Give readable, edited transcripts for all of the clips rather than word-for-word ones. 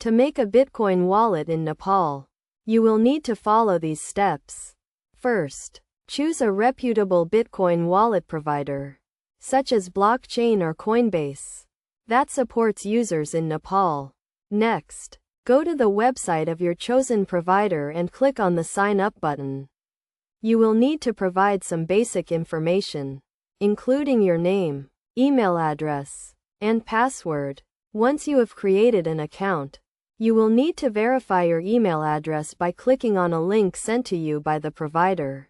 To make a Bitcoin wallet in Nepal, you will need to follow these steps. First, choose a reputable Bitcoin wallet provider, such as Blockchain or Coinbase, that supports users in Nepal. Next, go to the website of your chosen provider and click on the Sign Up button. You will need to provide some basic information, including your name, email address, and password. Once you have created an account, you will need to verify your email address by clicking on a link sent to you by the provider.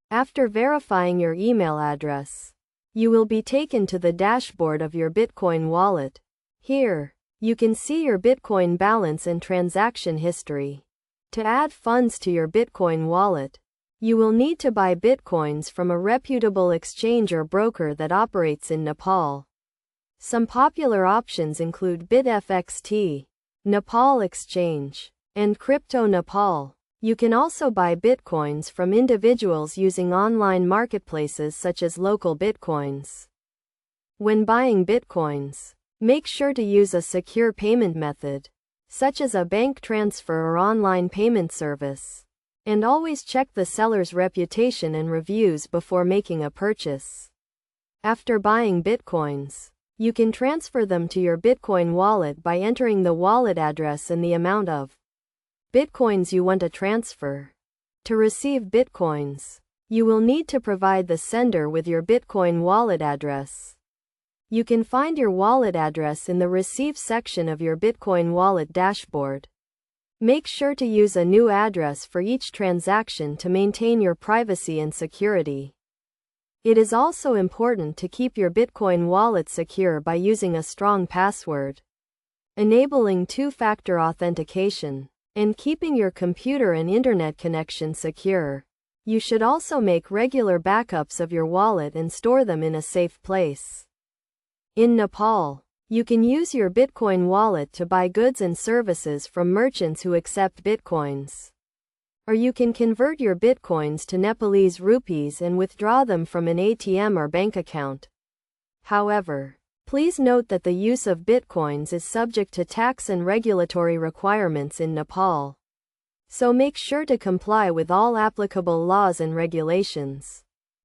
After verifying your email address, you will be taken to the dashboard of your Bitcoin wallet. Here, you can see your Bitcoin balance and transaction history. To add funds to your Bitcoin wallet, you will need to buy Bitcoins from a reputable exchange or broker that operates in Nepal. Some popular options include BitFXT, Nepal Exchange, and Crypto Nepal. You can also buy Bitcoins from individuals using online marketplaces such as Local Bitcoins. When buying Bitcoins, make sure to use a secure payment method, such as a bank transfer or online payment service, and always check the seller's reputation and reviews before making a purchase. After buying Bitcoins, you can transfer them to your Bitcoin wallet by entering the wallet address and the amount of Bitcoins you want to transfer. To receive Bitcoins, you will need to provide the sender with your Bitcoin wallet address. You can find your wallet address in the Receive section of your Bitcoin wallet dashboard. Make sure to use a new address for each transaction to maintain your privacy and security. It is also important to keep your Bitcoin wallet secure by using a strong password, enabling two-factor authentication, and keeping your computer and internet connection secure. You should also make regular backups of your wallet and store them in a safe place. In Nepal, you can use your Bitcoin wallet to buy goods and services from merchants who accept Bitcoins. Or you can convert your Bitcoins to Nepalese rupees and withdraw them from an ATM or bank account. However, please note that the use of Bitcoins is subject to tax and regulatory requirements in Nepal. So make sure to comply with all applicable laws and regulations.